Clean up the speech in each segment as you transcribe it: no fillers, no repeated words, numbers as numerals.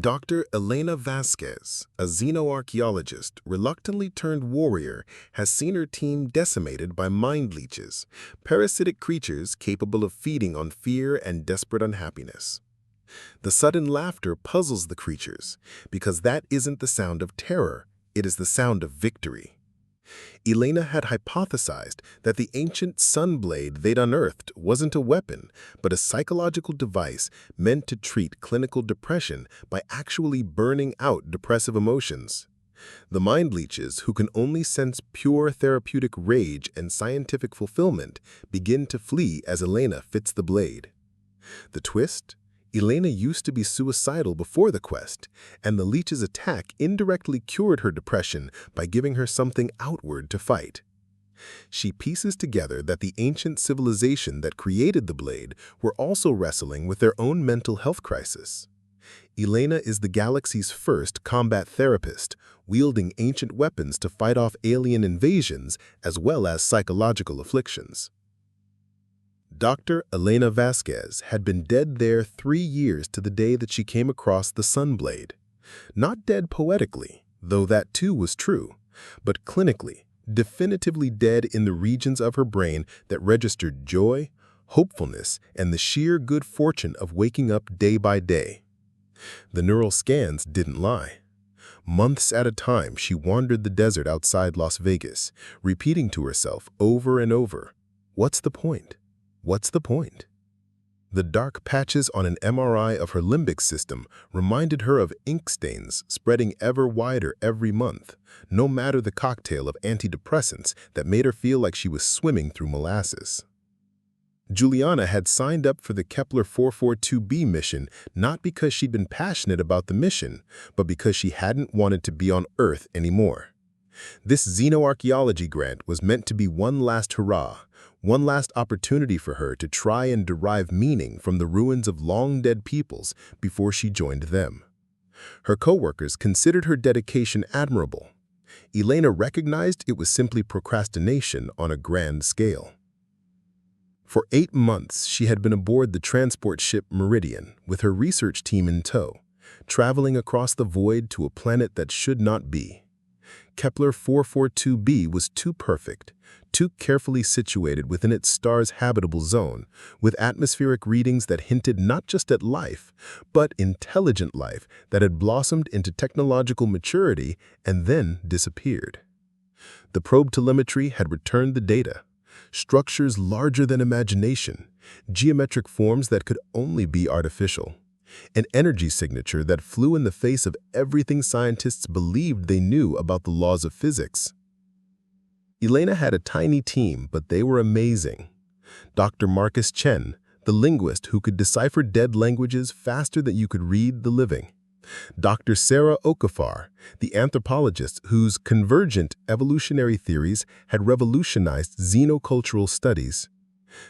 Dr. Elena Vasquez, a xenoarchaeologist, reluctantly turned warrior, has seen her team decimated by mind leeches, parasitic creatures capable of feeding on fear and desperate unhappiness. The sudden laughter puzzles the creatures, because that isn't the sound of terror, it is the sound of victory. Elena had hypothesized that the ancient sunblade they'd unearthed wasn't a weapon, but a psychological device meant to treat clinical depression by actually burning out depressive emotions. The mind leeches, who can only sense pure therapeutic rage and scientific fulfillment, begin to flee as Elena fits the blade. The twist? Elena used to be suicidal before the quest, and the leech's attack indirectly cured her depression by giving her something outward to fight. She pieces together that the ancient civilization that created the blade were also wrestling with their own mental health crisis. Elena is the galaxy's first combat therapist, wielding ancient weapons to fight off alien invasions as well as psychological afflictions. Dr. Elena Vasquez had been dead there 3 years to the day that she came across the sunblade. Not dead poetically, though that too was true, but clinically, definitively dead in the regions of her brain that registered joy, hopefulness, and the sheer good fortune of waking up day by day. The neural scans didn't lie. Months at a time, she wandered the desert outside Las Vegas, repeating to herself over and over, "What's the point? What's the point?" The dark patches on an MRI of her limbic system reminded her of ink stains spreading ever wider every month, no matter the cocktail of antidepressants that made her feel like she was swimming through molasses. Juliana had signed up for the Kepler 442b mission not because she'd been passionate about the mission, but because she hadn't wanted to be on Earth anymore. This xenoarchaeology grant was meant to be one last hurrah, one last opportunity for her to try and derive meaning from the ruins of long-dead peoples before she joined them. Her co-workers considered her dedication admirable. Elena recognized it was simply procrastination on a grand scale. For 8 months, she had been aboard the transport ship Meridian with her research team in tow, traveling across the void to a planet that should not be. Kepler 442b was too perfect, too carefully situated within its star's habitable zone, with atmospheric readings that hinted not just at life, but intelligent life that had blossomed into technological maturity and then disappeared. The probe telemetry had returned the data, structures larger than imagination, geometric forms that could only be artificial, an energy signature that flew in the face of everything scientists believed they knew about the laws of physics. Elena had a tiny team, but they were amazing. Dr. Marcus Chen, the linguist who could decipher dead languages faster than you could read the living. Dr. Sarah Okafor, the anthropologist whose convergent evolutionary theories had revolutionized xenocultural studies.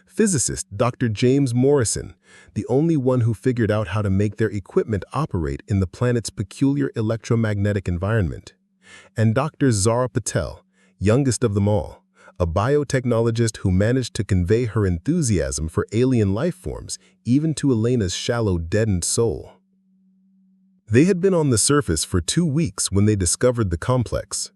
Physicist Dr. James Morrison, the only one who figured out how to make their equipment operate in the planet's peculiar electromagnetic environment. And Dr. Zara Patel, youngest of them all, a biotechnologist who managed to convey her enthusiasm for alien life forms even to Elena's shallow, deadened soul. They had been on the surface for 2 weeks when they discovered the complex.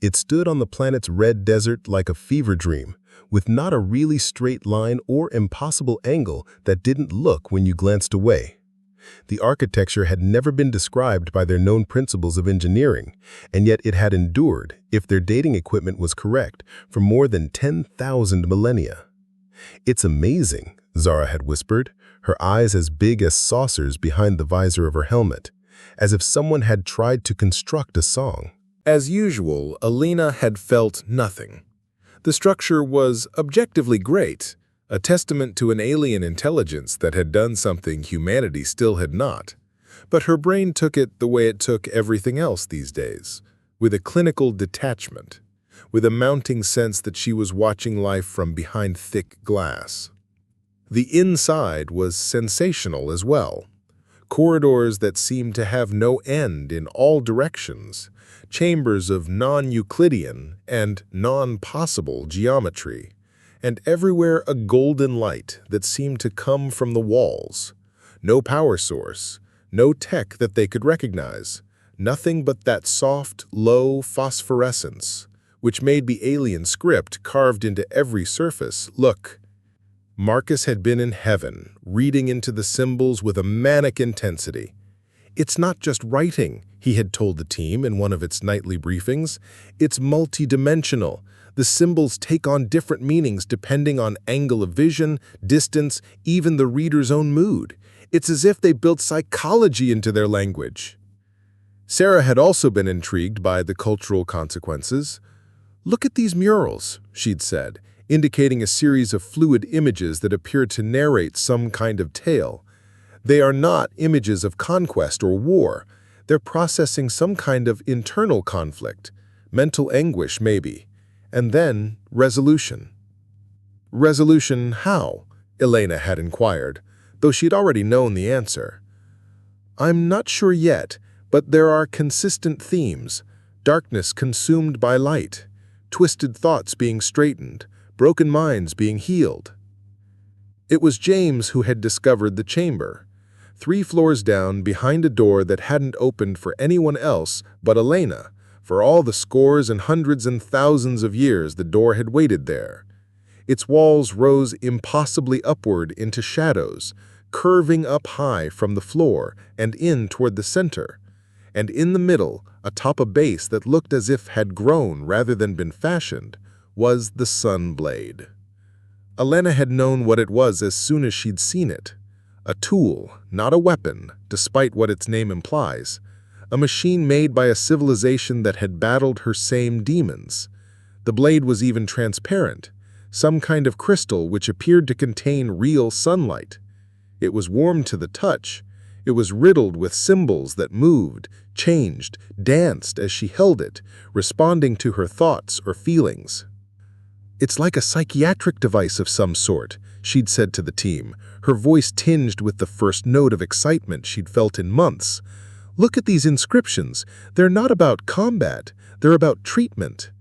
It stood on the planet's red desert like a fever dream, with not a really straight line or impossible angle that didn't look when you glanced away. The architecture had never been described by their known principles of engineering, and yet it had endured, if their dating equipment was correct, for more than 10,000 millennia. "It's amazing," Zara had whispered, her eyes as big as saucers behind the visor of her helmet, as if someone had tried to construct a song. As usual, Elena had felt nothing. The structure was objectively great, a testament to an alien intelligence that had done something humanity still had not. But her brain took it the way it took everything else these days, with a clinical detachment, with a mounting sense that she was watching life from behind thick glass. The inside was sensational as well. Corridors that seemed to have no end in all directions, chambers of non-Euclidean and non-possible geometry, and everywhere a golden light that seemed to come from the walls. No power source, No tech that they could recognize. Nothing but that soft, low phosphorescence, which made the alien script carved into every surface. Look, Marcus had been in heaven, reading into the symbols with a manic intensity. It's not just writing, he had told the team in one of its nightly briefings. It's multidimensional. The symbols take on different meanings depending on angle of vision, distance, even the reader's own mood. It's as if they built psychology into their language. Sarah had also been intrigued by the cultural consequences. "Look at these murals," she'd said, indicating a series of fluid images that appeared to narrate some kind of tale. They are not images of conquest or war. They're processing some kind of internal conflict, mental anguish maybe, and then resolution. Resolution how? Elena had inquired, though she'd already known the answer. "I'm not sure yet, but there are consistent themes. Darkness consumed by light, twisted thoughts being straightened, broken minds being healed." It was James who had discovered the chamber. 3 floors down, behind a door that hadn't opened for anyone else but Elena. For all the scores and hundreds and thousands of years the door had waited there. Its walls rose impossibly upward into shadows, curving up high from the floor and in toward the center. And in the middle, atop a base that looked as if had grown rather than been fashioned, was the sun blade. Elena had known what it was as soon as she'd seen it. A tool, not a weapon, despite what its name implies. A machine made by a civilization that had battled her same demons. The blade was even transparent, some kind of crystal which appeared to contain real sunlight. It was warm to the touch. It was riddled with symbols that moved, changed, danced as she held it, responding to her thoughts or feelings. "It's like a psychiatric device of some sort," she'd said to the team, her voice tinged with the first note of excitement she'd felt in months. "Look at these inscriptions. They're not about combat. They're about treatment.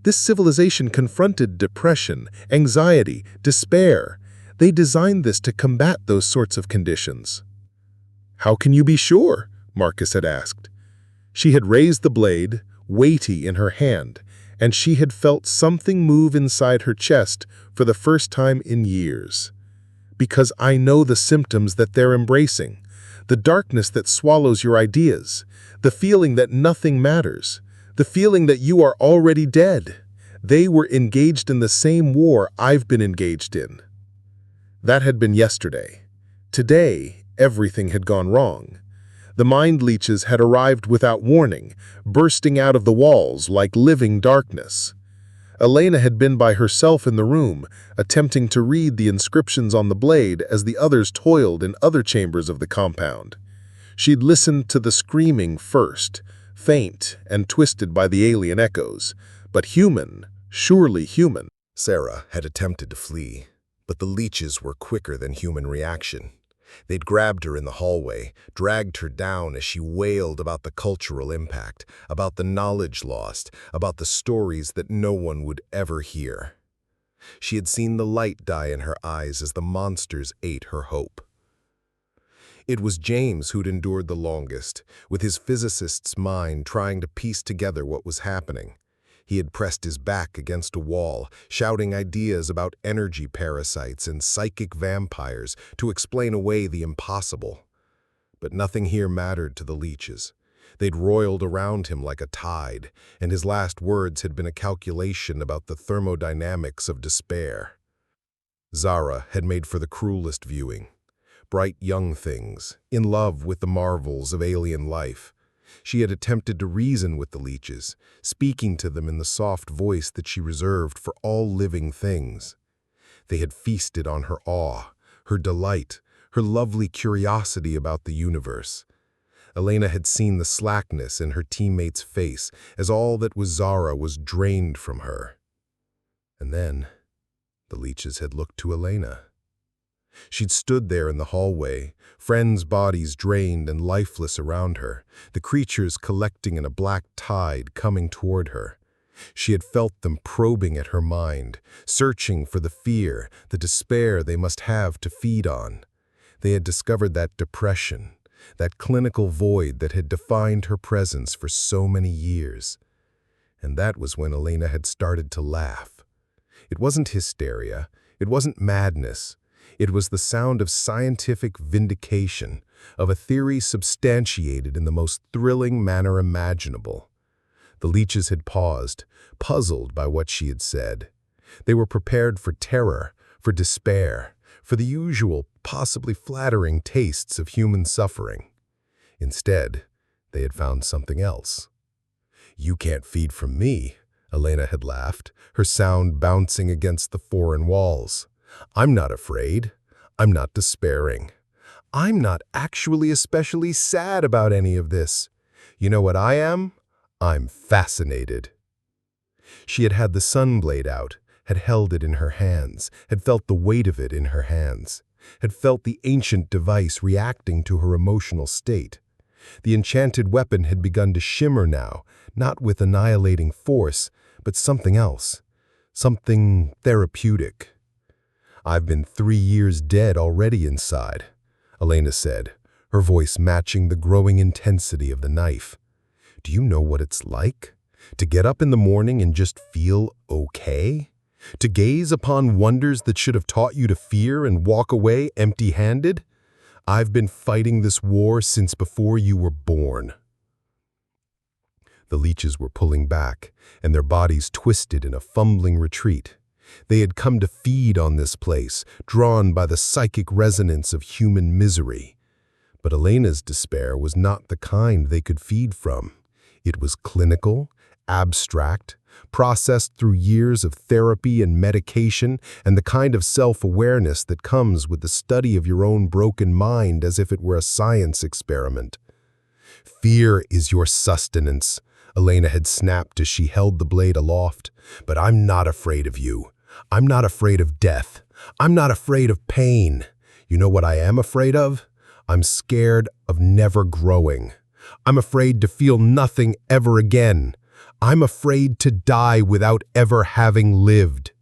This civilization confronted depression, anxiety, despair. They designed this to combat those sorts of conditions." "How can you be sure?" Marcus had asked. She had raised the blade, weighty in her hand, and she had felt something move inside her chest for the first time in years. "Because I know the symptoms that they're embracing, the darkness that swallows your ideas, the feeling that nothing matters, the feeling that you are already dead. They were engaged in the same war I've been engaged in." That had been yesterday. Today, everything had gone wrong. The mind leeches had arrived without warning, bursting out of the walls like living darkness. Elena had been by herself in the room, attempting to read the inscriptions on the blade as the others toiled in other chambers of the compound. She'd listened to the screaming first, faint and twisted by the alien echoes, but human, surely human. Sarah had attempted to flee, but the leeches were quicker than human reaction. They'd grabbed her in the hallway, dragged her down as she wailed about the cultural impact, about the knowledge lost, about the stories that no one would ever hear. She had seen the light die in her eyes as the monsters ate her hope. It was James who'd endured the longest, with his physicist's mind trying to piece together what was happening. He had pressed his back against a wall, shouting ideas about energy parasites and psychic vampires to explain away the impossible. But nothing here mattered to the leeches. They'd roiled around him like a tide, and his last words had been a calculation about the thermodynamics of despair. Zara had made for the cruelest viewing. Bright young things, in love with the marvels of alien life. She had attempted to reason with the leeches, speaking to them in the soft voice that she reserved for all living things. They had feasted on her awe, her delight, her lovely curiosity about the universe. Elena had seen the slackness in her teammate's face as all that was Zara was drained from her. And then, the leeches had looked to Elena. She'd stood there in the hallway, friends' bodies drained and lifeless around her, the creatures collecting in a black tide coming toward her. She had felt them probing at her mind, searching for the fear, the despair they must have to feed on. They had discovered that depression, that clinical void that had defined her presence for so many years. And that was when Elena had started to laugh. It wasn't hysteria, it wasn't madness. It was the sound of scientific vindication, of a theory substantiated in the most thrilling manner imaginable. The leeches had paused, puzzled by what she had said. They were prepared for terror, for despair, for the usual, possibly flattering tastes of human suffering. Instead, they had found something else. "You can't feed from me," Elena had laughed, her sound bouncing against the foreign walls. "I'm not afraid. I'm not despairing. I'm not actually especially sad about any of this. You know what I am? I'm fascinated." She had had the sunblade out, had held it in her hands, had felt the weight of it in her hands, had felt the ancient device reacting to her emotional state. The enchanted weapon had begun to shimmer now, not with annihilating force, but something else, something therapeutic. "I've been 3 years dead already inside," Elena said, her voice matching the growing intensity of the knife. "Do you know what it's like? To get up in the morning and just feel okay? To gaze upon wonders that should have taught you to fear and walk away empty-handed? I've been fighting this war since before you were born." The leeches were pulling back, and their bodies twisted in a fumbling retreat. They had come to feed on this place, drawn by the psychic resonance of human misery. But Elena's despair was not the kind they could feed from. It was clinical, abstract, processed through years of therapy and medication, and the kind of self-awareness that comes with the study of your own broken mind as if it were a science experiment. "Fear is your sustenance," Elena had snapped as she held the blade aloft. "But I'm not afraid of you. I'm not afraid of death. I'm not afraid of pain. You know what I am afraid of? I'm scared of never growing. I'm afraid to feel nothing ever again. I'm afraid to die without ever having lived."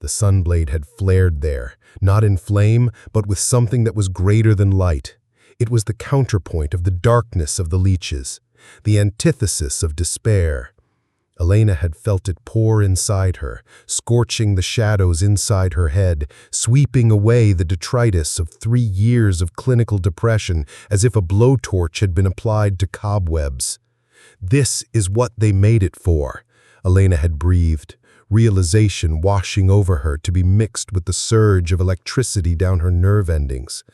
The sunblade had flared there, not in flame, but with something that was greater than light. It was the counterpoint of the darkness of the leeches, the antithesis of despair. Elena had felt it pour inside her, scorching the shadows inside her head, sweeping away the detritus of 3 years of clinical depression as if a blowtorch had been applied to cobwebs. "This is what they made it for," Elena had breathed, realization washing over her to be mixed with the surge of electricity down her nerve endings.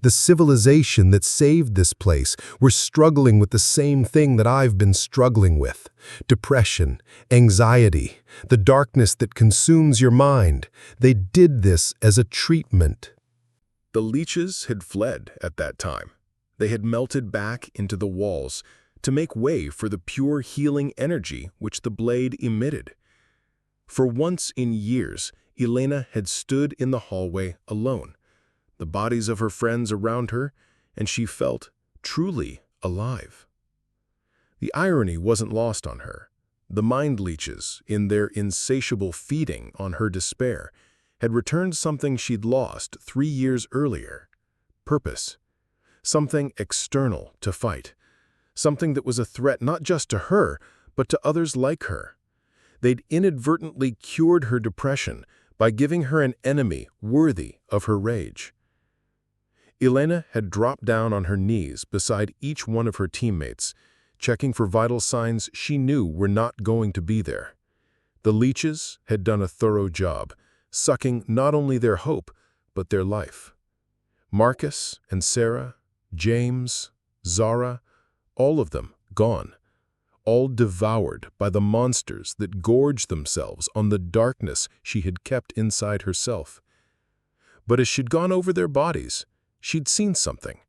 "The civilization that saved this place were struggling with the same thing that I've been struggling with. Depression, anxiety, the darkness that consumes your mind. They did this as a treatment." The leeches had fled at that time. They had melted back into the walls to make way for the pure healing energy which the blade emitted. For once in years, Elena had stood in the hallway alone, the bodies of her friends around her, and she felt truly alive. The irony wasn't lost on her. The mind leeches, in their insatiable feeding on her despair, had returned something she'd lost 3 years earlier: purpose. Something external to fight. Something that was a threat not just to her, but to others like her. They'd inadvertently cured her depression by giving her an enemy worthy of her rage. Elena had dropped down on her knees beside each one of her teammates, checking for vital signs she knew were not going to be there. The leeches had done a thorough job, sucking not only their hope, but their life. Marcus and Sarah, James, Zara, all of them gone. All devoured by the monsters that gorged themselves on the darkness she had kept inside herself. But as she'd gone over their bodies, she'd seen something.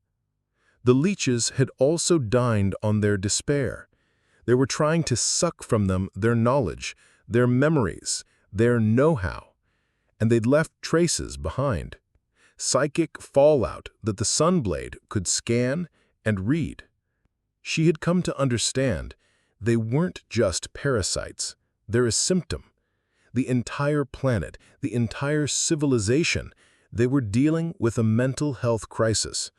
The leeches had also dined on their despair. They were trying to suck from them their knowledge, their memories, their know-how, and they'd left traces behind. Psychic fallout that the sunblade could scan and read. She had come to understand they weren't just parasites, they're a symptom. The entire planet, the entire civilization, they were dealing with a mental health crisis.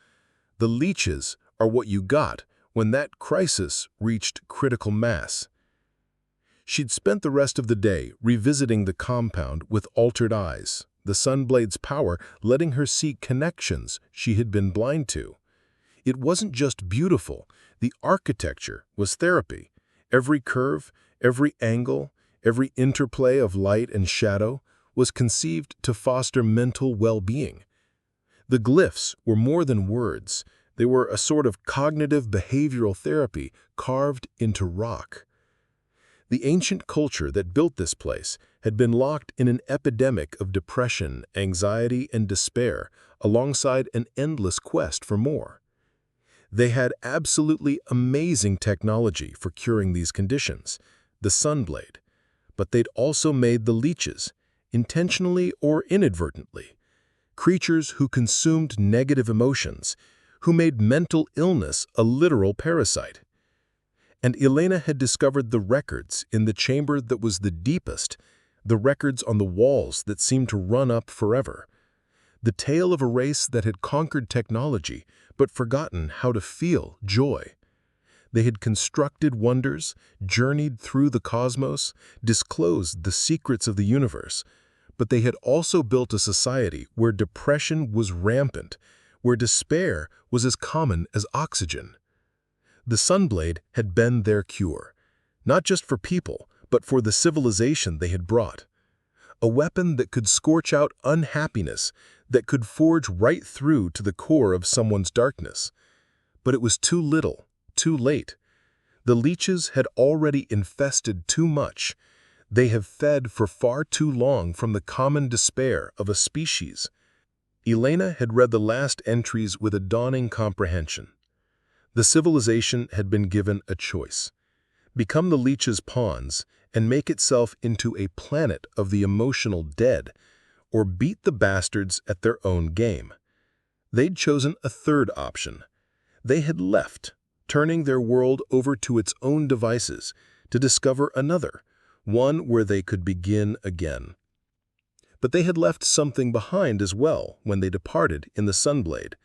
The leeches are what you got when that crisis reached critical mass. She'd spent the rest of the day revisiting the compound with altered eyes, the Sunblade's power letting her see connections she had been blind to. It wasn't just beautiful, the architecture was therapy. Every curve, every angle, every interplay of light and shadow was conceived to foster mental well-being. The glyphs were more than words. They were a sort of cognitive behavioral therapy carved into rock. The ancient culture that built this place had been locked in an epidemic of depression, anxiety, and despair, alongside an endless quest for more. They had absolutely amazing technology for curing these conditions, the Sunblade, but they'd also made the leeches, intentionally or inadvertently, creatures who consumed negative emotions, who made mental illness a literal parasite. And Elena had discovered the records in the chamber that was the deepest, the records on the walls that seemed to run up forever. The tale of a race that had conquered technology but forgotten how to feel joy. They had constructed wonders, journeyed through the cosmos, disclosed the secrets of the universe, but they had also built a society where depression was rampant, where despair was as common as oxygen. The Sunblade had been their cure, not just for people, but for the civilization they had brought. A weapon that could scorch out unhappiness, that could forge right through to the core of someone's darkness. But it was too little, too late. The leeches had already infested too much. They have fed for far too long from the common despair of a species. Elena had read the last entries with a dawning comprehension. The civilization had been given a choice: become the leech's pawns and make itself into a planet of the emotional dead, or beat the bastards at their own game. They'd chosen a third option. They had left, turning their world over to its own devices to discover another, one where they could begin again. But they had left something behind as well when they departed in the Sunblade.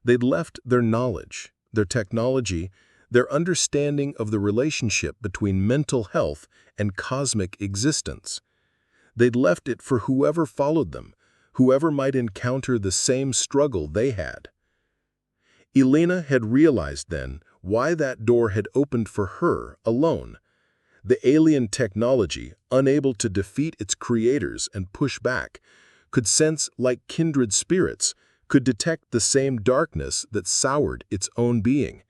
They'd left their knowledge, their technology, their understanding of the relationship between mental health and cosmic existence. They'd left it for whoever followed them, whoever might encounter the same struggle they had. Elena had realized then why that door had opened for her alone. The alien technology, unable to defeat its creators and push back, could sense like kindred spirits, could detect the same darkness that soured its own being.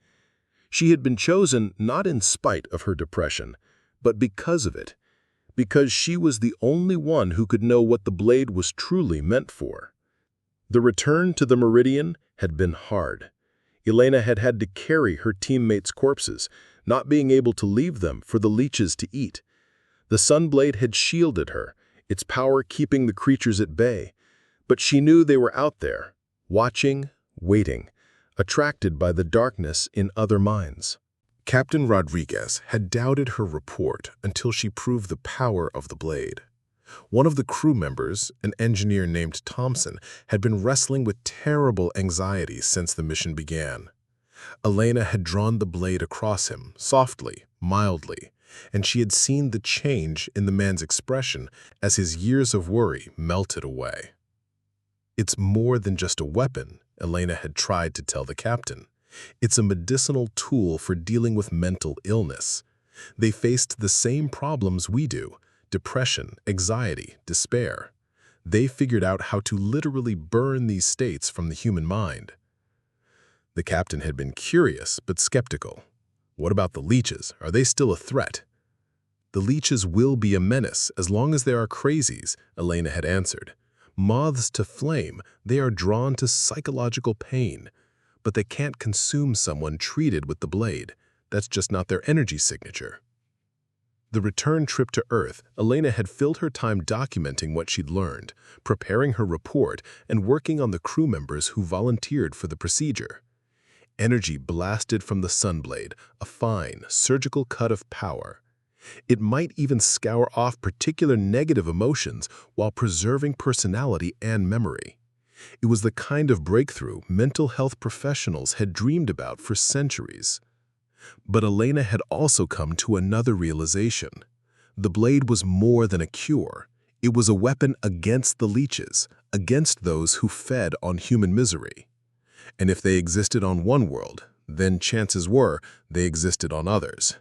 She had been chosen not in spite of her depression, but because of it, because she was the only one who could know what the blade was truly meant for. The return to the Meridian had been hard. Elena had had to carry her teammates' corpses, not being able to leave them for the leeches to eat. The Sunblade had shielded her, its power keeping the creatures at bay, but she knew they were out there, watching, waiting, attracted by the darkness in other minds. Captain Rodriguez had doubted her report until she proved the power of the blade. One of the crew members, an engineer named Thompson, had been wrestling with terrible anxiety since the mission began. Elena had drawn the blade across him, softly, mildly, and she had seen the change in the man's expression as his years of worry melted away. It's more than just a weapon, Elena had tried to tell the captain. It's a medicinal tool for dealing with mental illness. They faced the same problems we do: depression, anxiety, despair. They figured out how to literally burn these states from the human mind. The captain had been curious but skeptical. What about the leeches? Are they still a threat? The leeches will be a menace as long as there are crazies, Elena had answered. Moths to flame, they are drawn to psychological pain. But they can't consume someone treated with the blade. That's just not their energy signature. The return trip to Earth, Elena had filled her time documenting what she'd learned, preparing her report, and working on the crew members who volunteered for the procedure. Energy blasted from the Sunblade, a fine, surgical cut of power. It might even scour off particular negative emotions while preserving personality and memory. It was the kind of breakthrough mental health professionals had dreamed about for centuries. But Elena had also come to another realization. The blade was more than a cure. It was a weapon against the leeches, against those who fed on human misery. And if they existed on one world, then chances were they existed on others.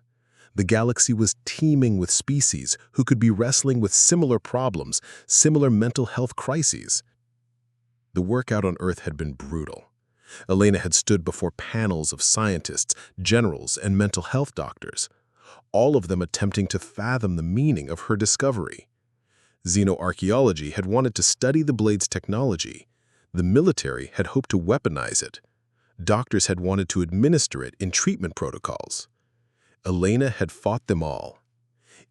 The galaxy was teeming with species who could be wrestling with similar problems, similar mental health crises. The work out on Earth had been brutal. Elena had stood before panels of scientists, generals, and mental health doctors, all of them attempting to fathom the meaning of her discovery. Xenoarchaeology had wanted to study the blade's technology. The military had hoped to weaponize it. Doctors had wanted to administer it in treatment protocols. Elena had fought them all.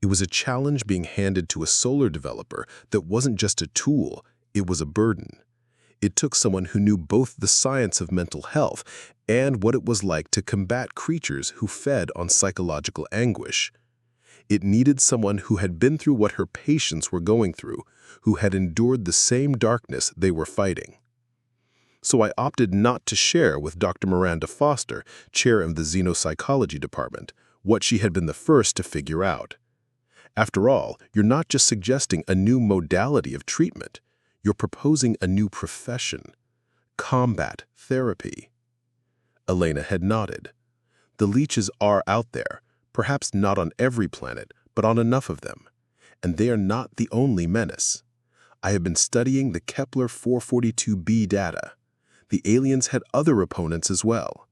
It was a challenge being handed to a solar developer that wasn't just a tool, it was a burden. It took someone who knew both the science of mental health and what it was like to combat creatures who fed on psychological anguish. It needed someone who had been through what her patients were going through, who had endured the same darkness they were fighting. So I opted not to share with Dr. Miranda Foster, chair of the Xenopsychology department, what she had been the first to figure out. After all, you're not just suggesting a new modality of treatment. You're proposing a new profession, combat therapy. Elena had nodded. The leeches are out there, perhaps not on every planet, but on enough of them. And they are not the only menace. I have been studying the Kepler 442b data. The aliens had other opponents as well.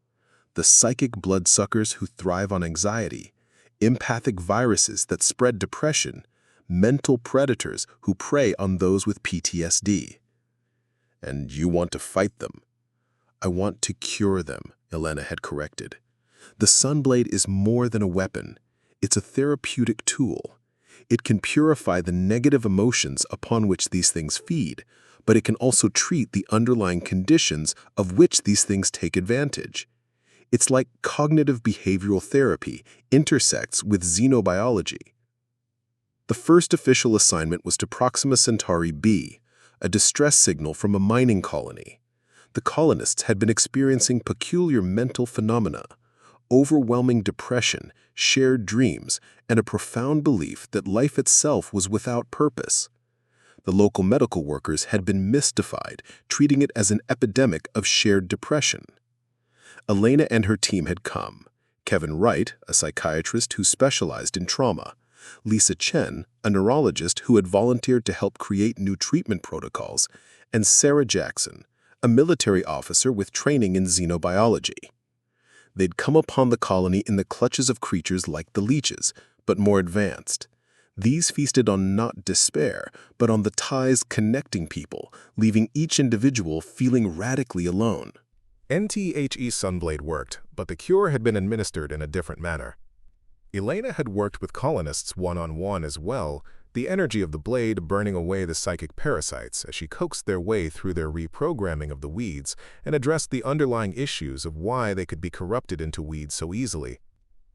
The psychic bloodsuckers who thrive on anxiety, empathic viruses that spread depression, mental predators who prey on those with PTSD. And you want to fight them. I want to cure them, Elena had corrected. The Sunblade is more than a weapon. It's a therapeutic tool. It can purify the negative emotions upon which these things feed, but it can also treat the underlying conditions of which these things take advantage. It's like cognitive behavioral therapy intersects with xenobiology. The first official assignment was to Proxima Centauri b, a distress signal from a mining colony. The colonists had been experiencing peculiar mental phenomena, overwhelming depression, shared dreams, and a profound belief that life itself was without purpose. The local medical workers had been mystified, treating it as an epidemic of shared depression. Elena and her team had come. Kevin Wright, a psychiatrist who specialized in trauma. Lisa Chen, a neurologist who had volunteered to help create new treatment protocols. And Sarah Jackson, a military officer with training in xenobiology. They'd come upon the colony in the clutches of creatures like the leeches, but more advanced. These feasted on not despair, but on the ties connecting people, leaving each individual feeling radically alone. NTHE Sunblade worked, but the cure had been administered in a different manner. Elena had worked with colonists one-on-one as well, the energy of the blade burning away the psychic parasites as she coaxed their way through their reprogramming of the weeds and addressed the underlying issues of why they could be corrupted into weeds so easily.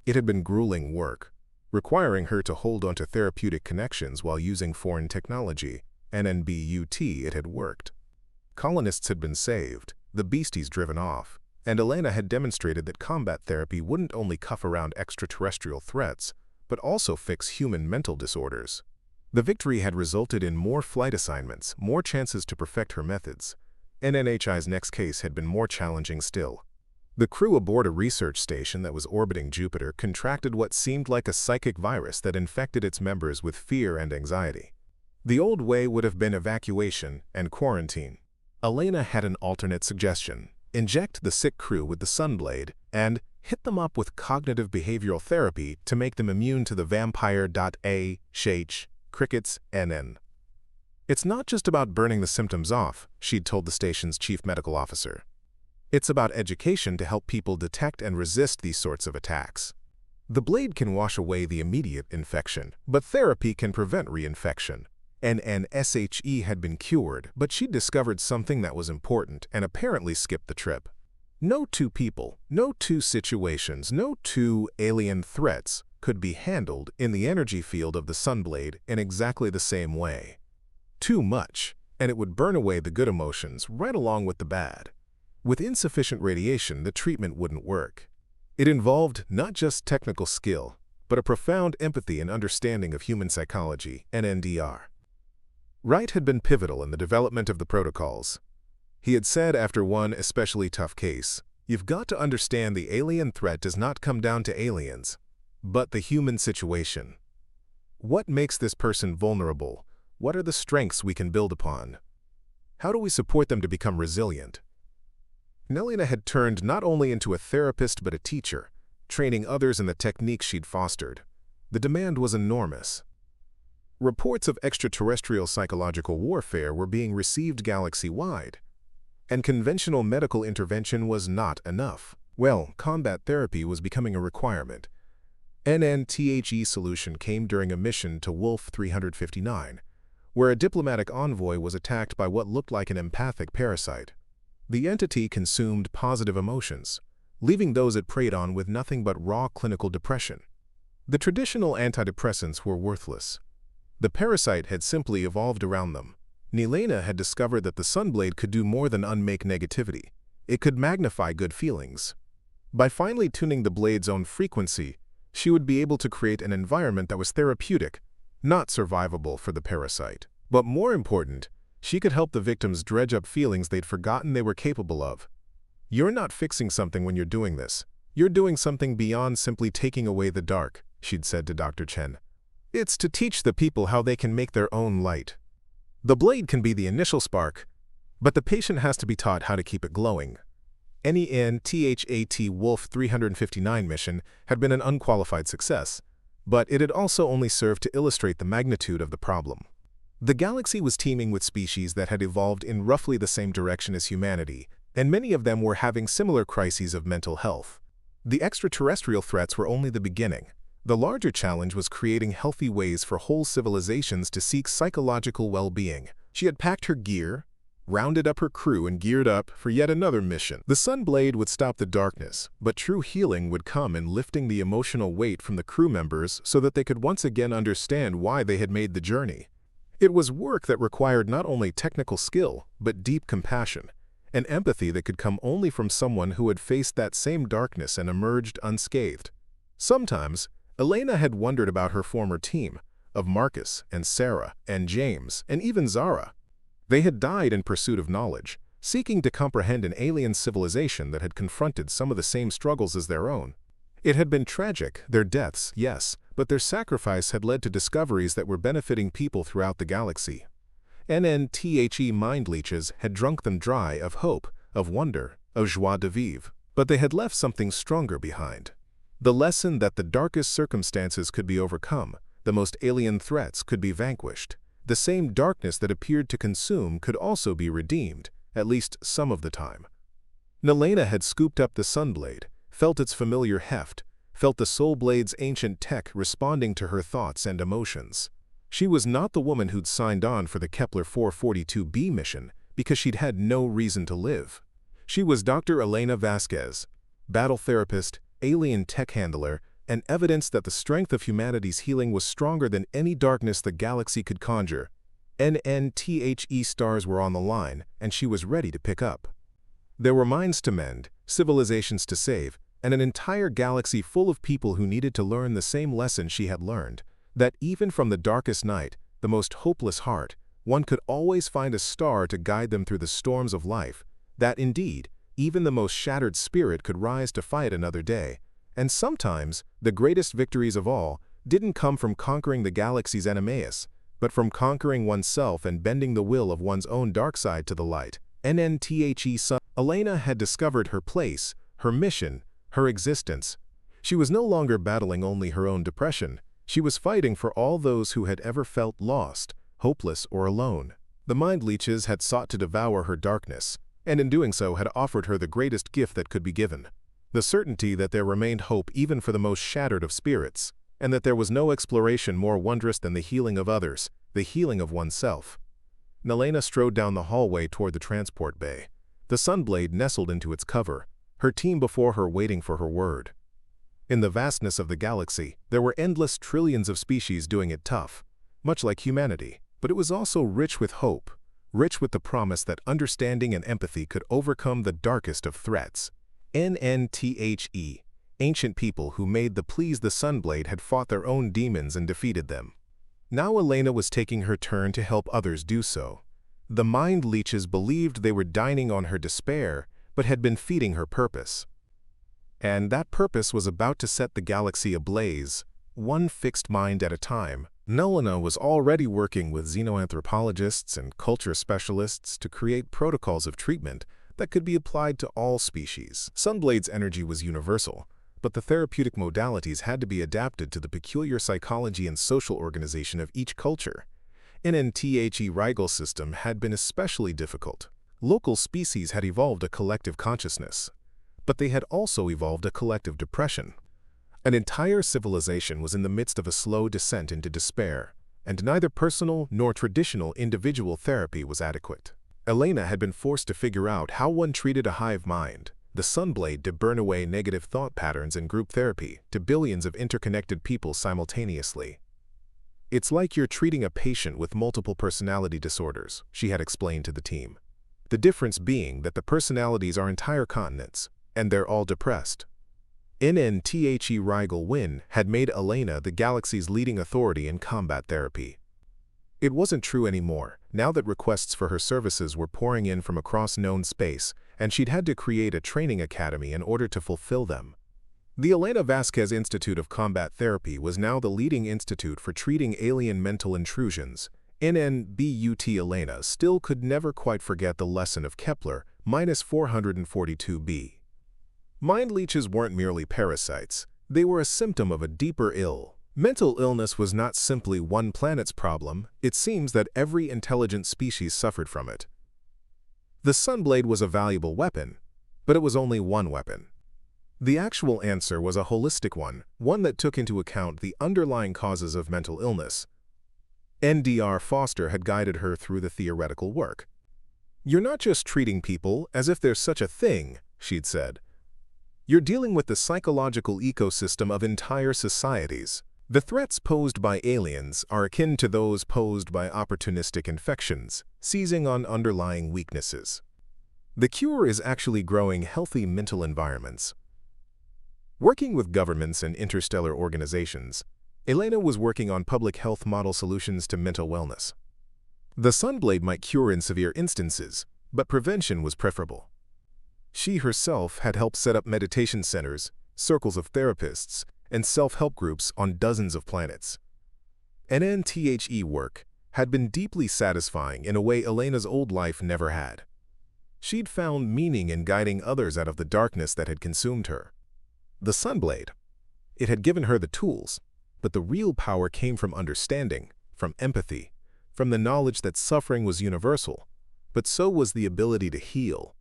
It had been grueling work, requiring her to hold onto therapeutic connections while using foreign technology, NNBUT it had worked. Colonists had been saved, the beasties driven off, and Elena had demonstrated that combat therapy wouldn't only cuff around extraterrestrial threats, but also fix human mental disorders. The victory had resulted in more flight assignments, more chances to perfect her methods. NNHI's next case had been more challenging still. The crew aboard a research station that was orbiting Jupiter contracted what seemed like a psychic virus that infected its members with fear and anxiety. The old way would have been evacuation and quarantine. Elena had an alternate suggestion. Inject the sick crew with the Sunblade and hit them up with cognitive behavioral therapy to make them immune to the vampire.A, shh, crickets, NN. It's not just about burning the symptoms off, she'd told the station's chief medical officer. It's about education to help people detect and resist these sorts of attacks. The blade can wash away the immediate infection, but therapy can prevent reinfection. NNSHE had been cured, but she'd discovered something that was important and apparently skipped the trip. No two people, no two situations, no two alien threats could be handled in the energy field of the Sunblade in exactly the same way. Too much, and it would burn away the good emotions right along with the bad. With insufficient radiation, the treatment wouldn't work. It involved not just technical skill, but a profound empathy and understanding of human psychology, NNDR. Wright had been pivotal in the development of the protocols. He had said after one especially tough case, "You've got to understand the alien threat does not come down to aliens, but the human situation. What makes this person vulnerable? What are the strengths we can build upon? How do we support them to become resilient?" Nelena had turned not only into a therapist but a teacher, training others in the techniques she'd fostered. The demand was enormous. Reports of extraterrestrial psychological warfare were being received galaxy-wide, and conventional medical intervention was not enough. Well, combat therapy was becoming a requirement. NNTHE solution came during a mission to Wolf 359, where a diplomatic envoy was attacked by what looked like an empathic parasite. The entity consumed positive emotions, leaving those it preyed on with nothing but raw clinical depression. The traditional antidepressants were worthless. The parasite had simply evolved around them. Nelena had discovered that the Sunblade could do more than unmake negativity. It could magnify good feelings. By finely tuning the blade's own frequency, she would be able to create an environment that was therapeutic, not survivable for the parasite. But more important, she could help the victims dredge up feelings they'd forgotten they were capable of. "You're not fixing something when you're doing this. You're doing something beyond simply taking away the dark," she'd said to Dr. Chen. "It's to teach the people how they can make their own light. The blade can be the initial spark, but the patient has to be taught how to keep it glowing." NENTHAT Wolf 359 mission had been an unqualified success, but it had also only served to illustrate the magnitude of the problem. The galaxy was teeming with species that had evolved in roughly the same direction as humanity, and many of them were having similar crises of mental health. The extraterrestrial threats were only the beginning. The larger challenge was creating healthy ways for whole civilizations to seek psychological well-being. She had packed her gear, rounded up her crew, and geared up for yet another mission. The Sunblade would stop the darkness, but true healing would come in lifting the emotional weight from the crew members so that they could once again understand why they had made the journey. It was work that required not only technical skill, but deep compassion, and empathy that could come only from someone who had faced that same darkness and emerged unscathed. Sometimes, Elena had wondered about her former team, of Marcus and Sarah and James and even Zara. They had died in pursuit of knowledge, seeking to comprehend an alien civilization that had confronted some of the same struggles as their own. It had been tragic, their deaths, yes, but their sacrifice had led to discoveries that were benefiting people throughout the galaxy. NNTHE mind leeches had drunk them dry of hope, of wonder, of joie de vivre, but they had left something stronger behind. The lesson that the darkest circumstances could be overcome, the most alien threats could be vanquished. The same darkness that appeared to consume could also be redeemed, at least some of the time. Nelena had scooped up the Sunblade, felt its familiar heft, felt the Soulblade's ancient tech responding to her thoughts and emotions. She was not the woman who'd signed on for the Kepler 442b mission because she'd had no reason to live. She was Dr. Elena Vasquez, battle therapist, alien tech handler, and evidence that the strength of humanity's healing was stronger than any darkness the galaxy could conjure. NNTHE stars were on the line, and she was ready to pick up. There were minds to mend, civilizations to save, and an entire galaxy full of people who needed to learn the same lesson she had learned, that even from the darkest night, the most hopeless heart, one could always find a star to guide them through the storms of life, that indeed, even the most shattered spirit could rise to fight another day. And sometimes, the greatest victories of all didn't come from conquering the galaxy's Enemeus, but from conquering oneself and bending the will of one's own dark side to the light. NNTHE Sun. Elena had discovered her place, her mission, her existence. She was no longer battling only her own depression. She was fighting for all those who had ever felt lost, hopeless, or alone. The mind leeches had sought to devour her darkness, and in doing so had offered her the greatest gift that could be given. The certainty that there remained hope even for the most shattered of spirits, and that there was no exploration more wondrous than the healing of others, the healing of oneself. Nelena strode down the hallway toward the transport bay. The Sunblade nestled into its cover, her team before her waiting for her word. In the vastness of the galaxy, there were endless trillions of species doing it tough, much like humanity, but it was also rich with hope, rich with the promise that understanding and empathy could overcome the darkest of threats. NNTHE, ancient people who made the please the Sunblade had fought their own demons and defeated them. Now Elena was taking her turn to help others do so. The mind leeches believed they were dining on her despair, but had been feeding her purpose. And that purpose was about to set the galaxy ablaze, one fixed mind at a time. Elena was already working with xenoanthropologists and culture specialists to create protocols of treatment that could be applied to all species. Sunblade's energy was universal, but the therapeutic modalities had to be adapted to the peculiar psychology and social organization of each culture. NNTHE Rigel system had been especially difficult. Local species had evolved a collective consciousness, but they had also evolved a collective depression. An entire civilization was in the midst of a slow descent into despair, and neither personal nor traditional individual therapy was adequate. Elena had been forced to figure out how one treated a hive mind, the Sunblade to burn away negative thought patterns in group therapy to billions of interconnected people simultaneously. "It's like you're treating a patient with multiple personality disorders," she had explained to the team. The difference being that the personalities are entire continents, and they're all depressed. NNTHE Rigel Win had made Elena the galaxy's leading authority in combat therapy. It wasn't true anymore, now that requests for her services were pouring in from across known space, and she'd had to create a training academy in order to fulfill them. The Elena Vasquez Institute of Combat Therapy was now the leading institute for treating alien mental intrusions. NNBUT Elena still could never quite forget the lesson of Kepler, -442b. Mind leeches weren't merely parasites, they were a symptom of a deeper ill. Mental illness was not simply one planet's problem, it seems that every intelligent species suffered from it. The Sunblade was a valuable weapon, but it was only one weapon. The actual answer was a holistic one that took into account the underlying causes of mental illness. NDR Foster had guided her through the theoretical work. "You're not just treating people as if there's such a thing," she'd said. "You're dealing with the psychological ecosystem of entire societies. The threats posed by aliens are akin to those posed by opportunistic infections, seizing on underlying weaknesses. The cure is actually growing healthy mental environments." Working with governments and interstellar organizations, Elena was working on public health model solutions to mental wellness. The Sunblade might cure in severe instances, but prevention was preferable. She herself had helped set up meditation centers, circles of therapists, and self-help groups on dozens of planets. NNTHE work had been deeply satisfying in a way Elena's old life never had. She'd found meaning in guiding others out of the darkness that had consumed her. The Sunblade, it had given her the tools, but the real power came from understanding, from empathy, from the knowledge that suffering was universal, but so was the ability to heal.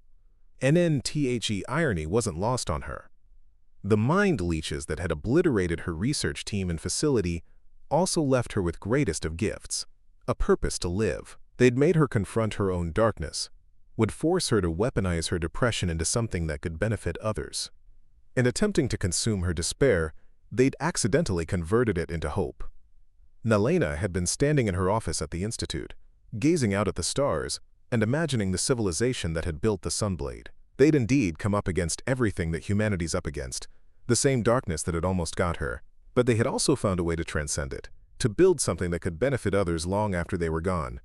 NNTHE irony wasn't lost on her. The mind leeches that had obliterated her research team and facility also left her with greatest of gifts, a purpose to live. They'd made her confront her own darkness, would force her to weaponize her depression into something that could benefit others. In attempting to consume her despair, they'd accidentally converted it into hope. Elena had been standing in her office at the Institute, gazing out at the stars and imagining the civilization that had built the Sunblade. They'd indeed come up against everything that humanity's up against, the same darkness that had almost got her, but they had also found a way to transcend it, to build something that could benefit others long after they were gone.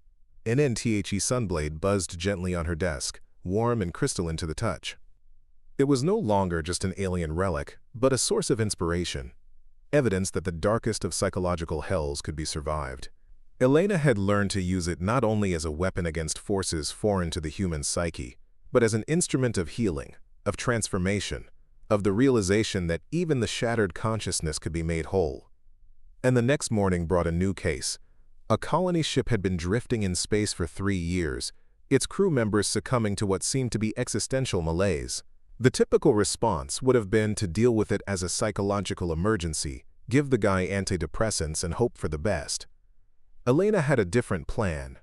NNTHE Sunblade buzzed gently on her desk, warm and crystalline to the touch. It was no longer just an alien relic, but a source of inspiration, evidence that the darkest of psychological hells could be survived. Elena had learned to use it not only as a weapon against forces foreign to the human psyche, but as an instrument of healing, of transformation, of the realization that even the shattered consciousness could be made whole. And the next morning brought a new case. A colony ship had been drifting in space for 3 years, its crew members succumbing to what seemed to be existential malaise. The typical response would have been to deal with it as a psychological emergency, give the guy antidepressants and hope for the best. Elena had a different plan.